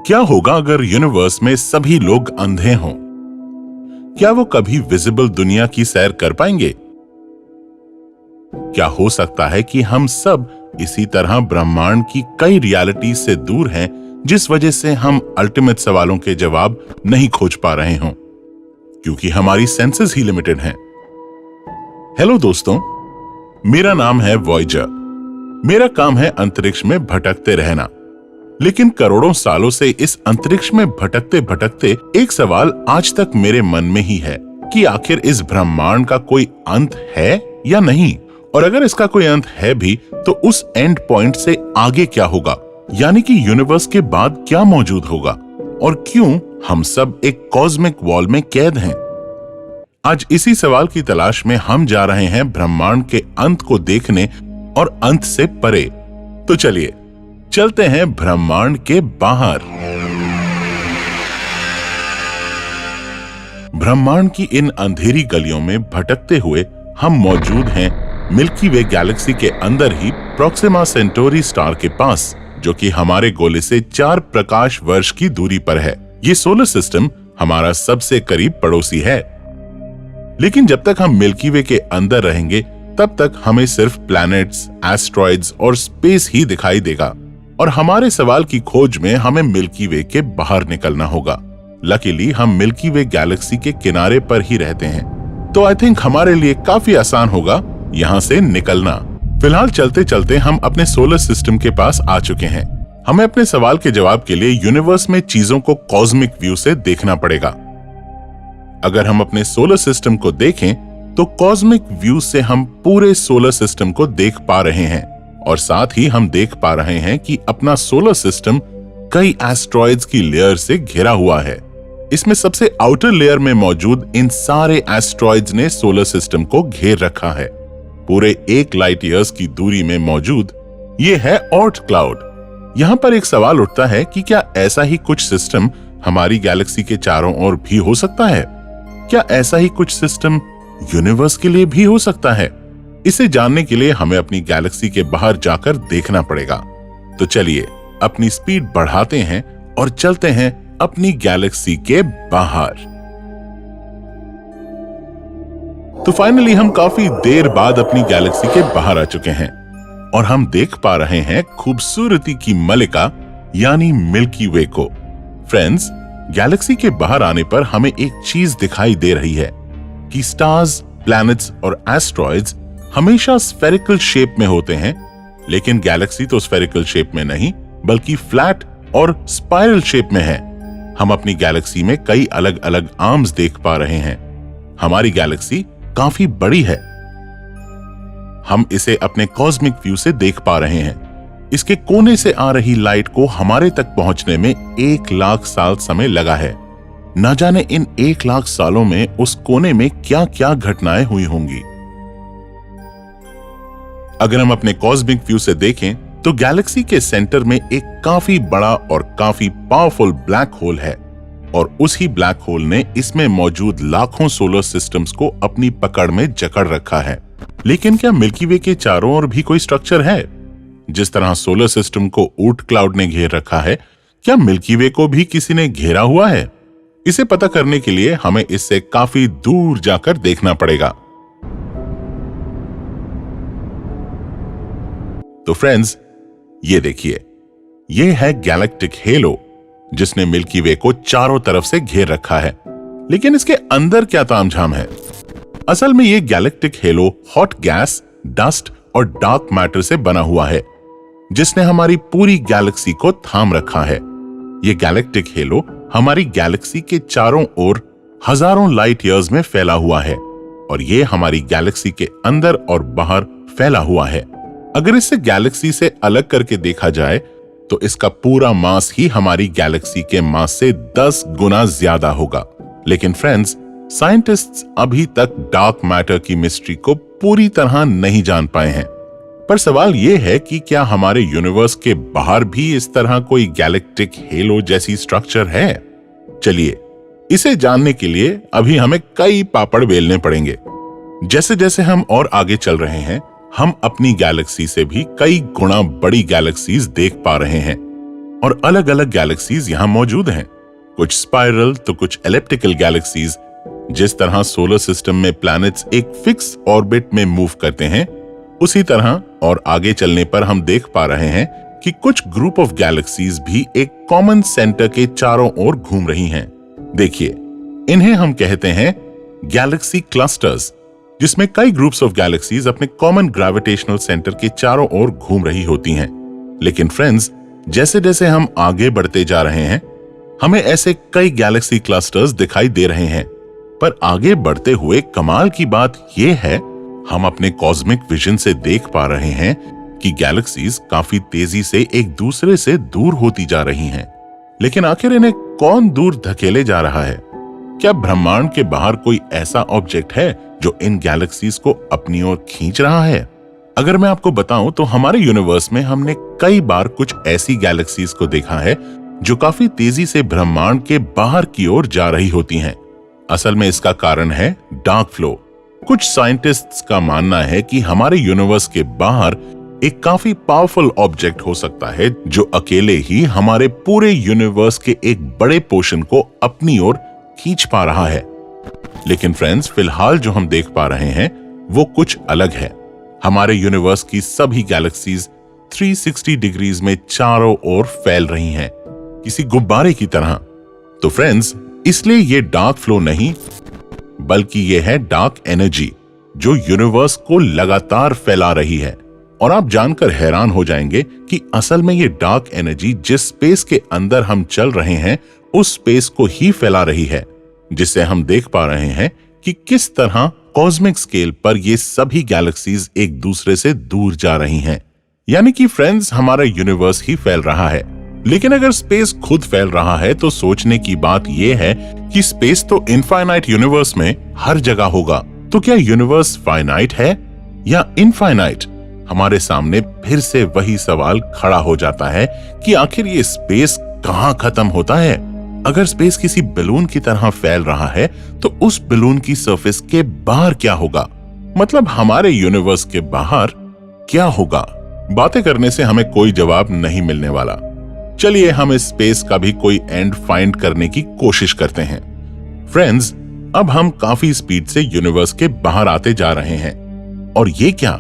क्या होगा अगर यूनिवर्स में सभी लोग अंधे हों? क्या वो कभी विजिबल दुनिया की सैर कर पाएंगे? क्या हो सकता है कि हम सब इसी तरह ब्रह्मांड की कई रियलिटीज से दूर हैं, जिस वजह से हम अल्टीमेट सवालों के जवाब नहीं खोज पा रहे हों, क्योंकि हमारी सेंसेस ही लिमिटेड हैं? हेलो दोस्तों, मेरा नाम है वॉयेजर। मेरा काम है अंतरिक्ष में भटकते रहना। लेकिन करोड़ों सालों से इस अंतरिक्ष में भटकते भटकते एक सवाल आज तक मेरे मन में ही है कि आखिर इस ब्रह्मांड का कोई अंत है या नहीं, और अगर इसका कोई अंत है भी तो उस एंड पॉइंट से आगे क्या होगा, यानी कि यूनिवर्स के बाद क्या मौजूद होगा, और क्यों हम सब एक कॉस्मिक वॉल में कैद हैं। आज इसी सवाल की तलाश में हम जा रहे हैं ब्रह्मांड के अंत को देखने और अंत से परे। तो चलिए चलते हैं ब्रह्मांड के बाहर। ब्रह्मांड की इन अंधेरी गलियों में भटकते हुए हम मौजूद हैं मिल्की वे गैलेक्सी के अंदर ही प्रोक्सिमा सेंटोरी स्टार के पास, जो कि हमारे गोले से 4 प्रकाश वर्ष की दूरी पर है। ये सोलर सिस्टम हमारा सबसे करीब पड़ोसी है। लेकिन जब तक हम मिल्की वे के अंदर रहेंगे तब तक हमें सिर्फ प्लैनेट्स, एस्ट्रॉइड्स और स्पेस ही दिखाई देगा, और हमारे सवाल की खोज में हमें मिल्की वे के बाहर निकलना होगा। लकीली हम मिल्की वे गैलेक्सी के किनारे पर ही रहते हैं, तो आई थिंक हमारे लिए काफी आसान होगा यहाँ से निकलना। फिलहाल चलते चलते हम अपने सोलर सिस्टम के पास आ चुके हैं। हमें अपने सवाल के जवाब के लिए यूनिवर्स में चीजों को कॉस्मिक व्यू से देखना पड़ेगा। अगर हम अपने सोलर सिस्टम को देखें तो कॉस्मिक व्यू से हम पूरे सोलर सिस्टम को देख पा रहे हैं, और साथ ही हम देख पा रहे हैं कि अपना सोलर सिस्टम कई एस्ट्रॉइड्स की लेयर से घिरा हुआ है। इसमें सबसे आउटर लेयर में मौजूद इन सारे एस्ट्रॉइड्स ने सोलर सिस्टम को घेर रखा है। पूरे 1 लाइट ईयर्स की दूरी में मौजूद ये है ऑर्ट क्लाउड। यहाँ पर एक सवाल उठता है कि क्या ऐसा ही कुछ सिस्टम हमारी गैलेक्सी के चारों ओर भी हो सकता है? क्या ऐसा ही कुछ सिस्टम यूनिवर्स के लिए भी हो सकता है? इसे जानने के लिए हमें अपनी गैलेक्सी के बाहर जाकर देखना पड़ेगा। तो चलिए अपनी स्पीड बढ़ाते हैं और चलते हैं अपनी गैलेक्सी के बाहर। तो फाइनली हम काफी देर बाद अपनी गैलेक्सी के बाहर आ चुके हैं, और हम देख पा रहे हैं खूबसूरती की मलिका यानी मिल्की वे को। फ्रेंड्स, गैलेक्सी के बाहर आने पर हमें एक चीज दिखाई दे रही है कि स्टार्स, प्लैनेट्स और एस्ट्रॉइड्स हमेशा स्फेरिकल शेप में होते हैं, लेकिन गैलेक्सी तो स्फेरिकल शेप में नहीं बल्कि फ्लैट और स्पाइरल शेप में है। हम अपनी गैलेक्सी में कई अलग अलग आर्म्स देख पा रहे हैं। हमारी गैलेक्सी काफी बड़ी है। हम इसे अपने कॉस्मिक व्यू से देख पा रहे हैं। इसके कोने से आ रही लाइट को हमारे तक पहुंचने में 1 लाख साल समय लगा है। न जाने इन 1 लाख सालों में उस कोने में क्या क्या घटनाएं हुई होंगी। अगर हम अपने कॉस्मिक व्यू से देखें तो गैलेक्सी के सेंटर में एक काफी बड़ा और काफी पावरफुल ब्लैक होल है, और उसी ब्लैक होल ने इसमें मौजूद लाखों सोलर सिस्टम्स को अपनी पकड़ में जकड़ रखा है। लेकिन क्या मिल्की वे के चारों ओर भी कोई स्ट्रक्चर है? जिस तरह सोलर सिस्टम को ऊर्ट क्लाउड ने घेर रखा है, क्या मिल्की वे को भी किसी ने घेरा हुआ है? इसे पता करने के लिए हमें इससे काफी दूर जाकर देखना पड़ेगा। तो फ्रेंड्स, ये देखिए, ये है गैलेक्टिक हेलो, जिसने मिल्की वे को चारों तरफ से घेर रखा है। लेकिन इसके अंदर क्या तामझाम है? असल में ये galactic hello hot gas, dust और डार्क मैटर से बना हुआ है, जिसने हमारी पूरी गैलेक्सी को थाम रखा है। ये गैलेक्टिक हेलो हमारी गैलेक्सी के चारों ओर हजारों लाइट ईयर्स में फैला हुआ है, और ये हमारी गैलेक्सी के अंदर और बाहर फैला हुआ है। अगर इसे गैलेक्सी से अलग करके देखा जाए तो इसका पूरा मास ही हमारी गैलेक्सी के मास से 10 गुना ज्यादा होगा। लेकिन फ्रेंड्स, साइंटिस्ट्स अभी तक डार्क मैटर की मिस्ट्री को पूरी तरह नहीं जान पाए हैं। पर सवाल यह है कि क्या हमारे यूनिवर्स के बाहर भी इस तरह कोई गैलेक्टिक हेलो जैसी स्ट्रक्चर है? चलिए, इसे जानने के लिए अभी हमें कई पापड़ बेलने पड़ेंगे। जैसे जैसे हम और आगे चल रहे हैं, हम अपनी गैलेक्सी से भी कई गुना बड़ी गैलेक्सीज देख पा रहे हैं। और अलग अलग गैलेक्सीज यहाँ मौजूद हैं। कुछ स्पाइरल तो कुछ एलिप्टिकल गैलेक्सीज। जिस तरह सोलर सिस्टम में प्लैनेट्स एक फिक्स ऑर्बिट में मूव करते हैं, उसी तरह और आगे चलने पर हम देख पा रहे हैं कि कुछ ग्रुप ऑफ गैलेक्सीज भी एक कॉमन सेंटर के चारों ओर घूम रही हैं। देखिए, इन्हें हम कहते हैं गैलेक्सी क्लस्टर्स, जिसमें कई ग्रुप्स ऑफ गैलेक्सीज अपने कॉमन ग्रेविटेशनल सेंटर के चारों ओर घूम रही होती हैं। लेकिन फ्रेंड्स, जैसे जैसे हम आगे बढ़ते जा रहे हैं, हमें ऐसे कई गैलेक्सी क्लस्टर्स दिखाई दे रहे हैं। पर आगे बढ़ते हुए कमाल की बात यह है, हम अपने कॉस्मिक विजन से देख पा रहे हैं कि गैलेक्सीज काफी तेजी से एक दूसरे से दूर होती जा रही हैं। लेकिन आखिर इन्हें कौन दूर धकेले जा रहा है? क्या ब्रह्मांड के बाहर कोई ऐसा ऑब्जेक्ट है जो इन गैलेक्सीज को अपनी ओर खींच रहा है? अगर मैं आपको बताऊं तो हमारे यूनिवर्स में हमने कई बार कुछ ऐसी गैलेक्सीज को देखा है जो काफी तेजी से ब्रह्मांड के बाहर की ओर जा रही होती हैं। असल में इसका कारण है डार्क फ्लो। कुछ साइंटिस्ट्स का मानना है कि हमारे यूनिवर्स के बाहर एक काफी पावरफुल ऑब्जेक्ट हो सकता है जो अकेले ही हमारे पूरे यूनिवर्स के एक बड़े पोर्शन को अपनी ओर खींच पा रहा है। लेकिन फ्रेंड्स, फिलहाल जो हम देख पा रहे हैं वो कुछ अलग है। हमारे यूनिवर्स की सभी गैलेक्सीज 360 डिग्रीज में चारों ओर फैल रही हैं, किसी गुब्बारे की तरह। तो फ्रेंड्स, इसलिए ये डार्क फ्लो नहीं, बल्कि ये है डार्क एनर्जी जो यूनिवर्स को लगातार फैला रही है। और आप जानकर हैरान हो जाएंगे कि असल में ये डार्क एनर्जी जिस स्पेस के अंदर हम चल रहे हैं, उस स्पेस को ही फैला रही है, जिससे हम देख पा रहे हैं कि किस तरह कॉस्मिक स्केल पर ये सभी गैलेक्सीज एक दूसरे से दूर जा रही हैं। यानी कि फ्रेंड्स, हमारा यूनिवर्स ही फैल रहा है। लेकिन अगर स्पेस खुद फैल रहा है तो सोचने की बात यह है कि स्पेस तो इनफाइनाइट यूनिवर्स में हर जगह होगा। तो क्या यूनिवर्स फाइनाइट है या इनफाइनाइट? हमारे सामने फिर से वही सवाल खड़ा हो जाता है कि आखिर ये स्पेस कहाँ खत्म होता है? अगर स्पेस किसी बैलून की तरह फैल रहा है तो उस बैलून की सरफेस के बाहर क्या होगा? मतलब हमारे यूनिवर्स के बाहर क्या होगा? बातें करने से हमें कोई जवाब नहीं मिलने वाला। चलिए हम इस स्पेस का भी कोई एंड फाइंड करने की कोशिश करते हैं। फ्रेंड्स, अब हम काफी स्पीड से यूनिवर्स के बाहर आते जा रहे हैं। और ये क्या?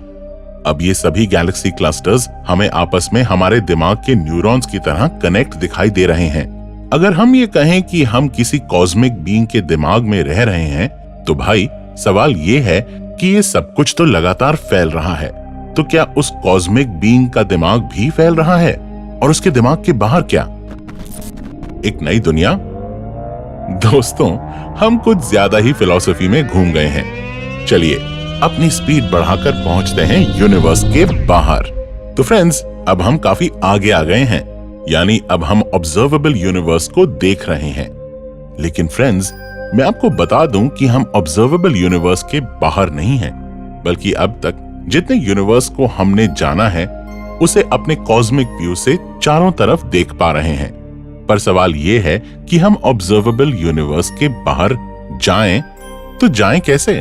अब ये सभी गैलेक्सी क्लस्टर्स हमें आपस में हमारे दिमाग के न्यूरॉन्स की तरह कनेक्ट दिखाई दे रहे हैं। अगर हम ये कहें कि हम किसी कॉस्मिक बीइंग के दिमाग में रह रहे हैं, तो भाई सवाल ये है कि ये सब कुछ तो लगातार फैल रहा है। तो क्या उस कॉस्मिक बीइंग का दिमाग भी फैल रहा है? और उसके दिमाग के बाहर क्या? एक नई दुनिया? दोस्तों, हम कुछ ज्यादा ही फिलॉसफी में घूम गए हैं। चलिए अपनी स्पीड बढ़ाकर पहुंचते हैं यूनिवर्स के बाहर। तो फ्रेंड्स, अब हम काफी आगे आ गए हैं, यानी अब हम ऑब्जर्वेबल यूनिवर्स को देख रहे हैं। लेकिन फ्रेंड्स, मैं आपको बता दूं कि हम ऑब्जर्वेबल यूनिवर्स के बाहर नहीं हैं, बल्कि अब तक जितने यूनिवर्स को हमने जाना है उसे अपने कॉस्मिक व्यू से चारों तरफ देख पा रहे हैं। पर सवाल यह है कि हम ऑब्जर्वेबल यूनिवर्स के बाहर जाएं तो जाएं कैसे?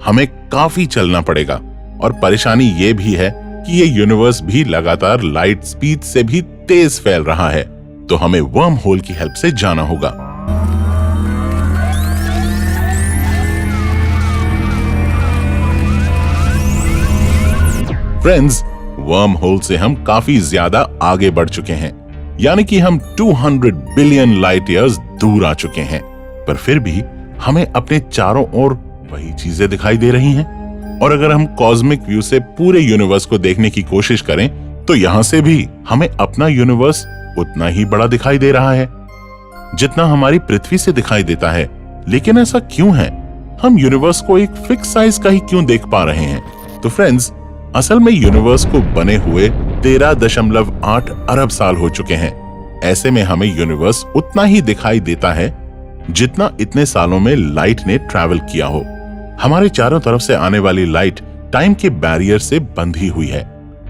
हमें काफी चलना पड़ेगा। और परेशानी यह भी है कि ये यूनिवर्स भी लगातार लाइट स्पीड से भी तेज फैल रहा है, तो हमें वर्म होल की हेल्प से जाना होगा। फ्रेंड्स, वर्म होल से हम काफी ज्यादा आगे बढ़ चुके हैं, यानी कि हम 200 बिलियन लाइट ईयर्स दूर आ चुके हैं। पर फिर भी हमें अपने चारों ओर वही चीजें दिखाई दे रही हैं। और अगर हम कॉस्मिक व्यू से पूरे यूनिवर्स को देखने की कोशिश करें तो यहां से भी हमें अपना यूनिवर्स उतना ही बड़ा दिखाई दे रहा है जितना हमारी पृथ्वी से दिखाई देता है। लेकिन ऐसा क्यों है? हम यूनिवर्स को एक फिक्स साइज का ही क्यों देख पा रहे हैं? तो फ्रेंड्स, असल में यूनिवर्स को बने हुए 13.8 अरब साल हो चुके हैं। ऐसे में हमें यूनिवर्स उतना ही दिखाई देता है जितना इतने सालों में लाइट ने ट्रैवल किया हो। हमारे चारों तरफ से आने वाली लाइट टाइम के बैरियर से बंधी हुई है,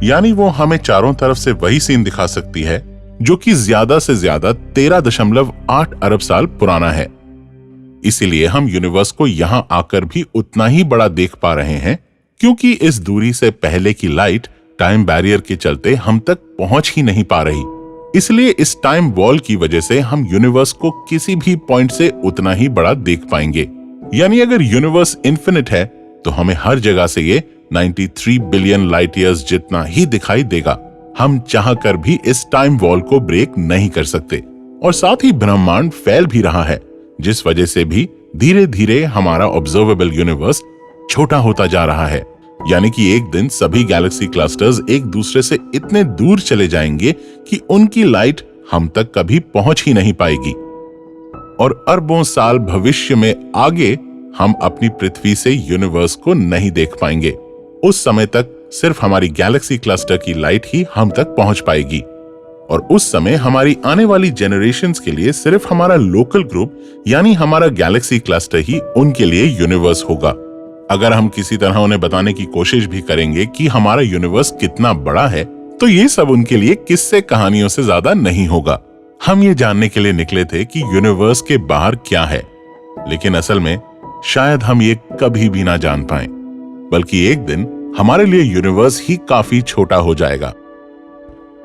यानी वो हमें चारों तरफ से वही सीन दिखा सकती है जो कि ज्यादा से ज्यादा 13.8 अरब साल पुराना है। इसीलिए हम यूनिवर्स को यहां आकर भी उतना ही बड़ा देख पा रहे हैं, क्योंकि इस दूरी से पहले की लाइट टाइम बैरियर के चलते हम तक पहुंच ही नहीं पा रही। इसलिए इस टाइम वॉल की वजह से हम यूनिवर्स को किसी भी पॉइंट से उतना ही बड़ा देख पाएंगे। यानी अगर यूनिवर्स इन्फिनिट है तो हमें हर जगह से ये 93 बिलियन लाइट ईयर्स जितना ही दिखाई देगा। हम चाहकर भी इस टाइम वॉल को ब्रेक नहीं कर सकते। और साथ ही ब्रह्मांड फैल भी रहा है, जिस वजह से भी धीरे धीरे हमारा ऑब्जर्वेबल यूनिवर्स छोटा होता जा रहा है। यानी कि एक दिन सभी गैलेक्सी क्लस्टर्स एक दूसरे से इतने दूर चले जाएंगे कि उनकी लाइट हम तक कभी पहुंच ही नहीं पाएगी। और अरबों साल भविष्य में आगे हम अपनी पृथ्वी से यूनिवर्स को नहीं देख पाएंगे। उस समय तक सिर्फ हमारी गैलेक्सी क्लस्टर की लाइट ही हम तक पहुंच पाएगी। और उस समय हमारी आने वाली जनरेशन्स के लिए सिर्फ हमारा लोकल ग्रुप यानी हमारा गैलेक्सी क्लस्टर ही उनके लिए यूनिवर्स होगा। अगर हम किसी तरह उन्हें बताने की कोशिश भी करेंगे कि हमारा यूनिवर्स कितना बड़ा है, तो ये सब उनके लिए किस्से कहानियों से ज्यादा नहीं होगा। हम ये जानने के लिए निकले थे कि यूनिवर्स के बाहर क्या है, लेकिन असल में शायद हम ये कभी भी ना जान पाए, बल्कि एक दिन हमारे लिए यूनिवर्स ही काफी छोटा हो जाएगा।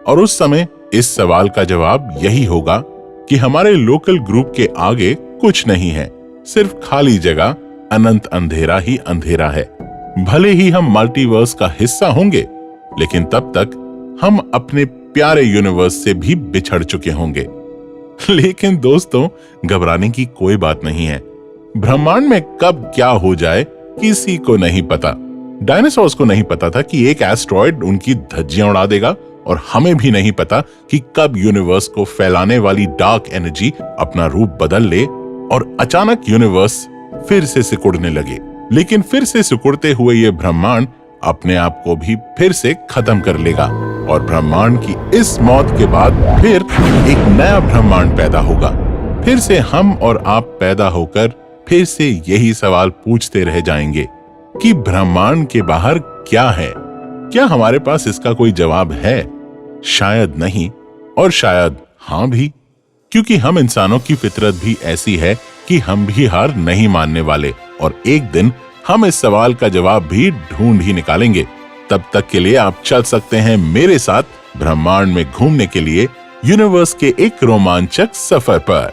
और उस समय इस सवाल का जवाब यही होगा कि हमारे लोकल ग्रुप के आगे कुछ नहीं है, सिर्फ खाली जगह, अनंत अंधेरा ही अंधेरा है। भले ही हम मल्टीवर्स का हिस्सा होंगे, लेकिन तब तक हम अपने प्यारे यूनिवर्स से भी बिछड़ चुके होंगे। लेकिन दोस्तों, घबराने की कोई बात नहीं है। ब्रह्मांड में कब क्या हो जाए किसी को नहीं पता। डायनासोर्स को नहीं पता था कि एक एस्ट्रॉयड उनकी धज्जियां उड़ा देगा, और हमें भी नहीं पता कि कब यूनिवर्स को फैलाने वाली डार्क एनर्जी अपना रूप बदल ले और अचानक यूनिवर्स फिर से सिकुड़ने लगे। लेकिन फिर से सिकुड़ते हुए ये ब्रह्मांड अपने आप को भी फिर से खत्म कर लेगा, और ब्रह्मांड की इस मौत के बाद फिर एक नया ब्रह्मांड पैदा होगा। फिर से हम और आप पैदा होकर फिर से यही सवाल पूछते रह जाएंगे कि ब्रह्मांड के बाहर क्या है। क्या हमारे पास इसका कोई जवाब है? शायद नहीं, और शायद हां भी, क्योंकि हम इंसानों की फितरत भी ऐसी है कि हम भी हार नहीं मानने वाले, और एक दिन हम इस सवाल का जवाब भी ढूंढ ही निकालेंगे। तब तक के लिए आप चल सकते हैं मेरे साथ ब्रह्मांड में घूमने के लिए यूनिवर्स के एक रोमांचक सफर पर।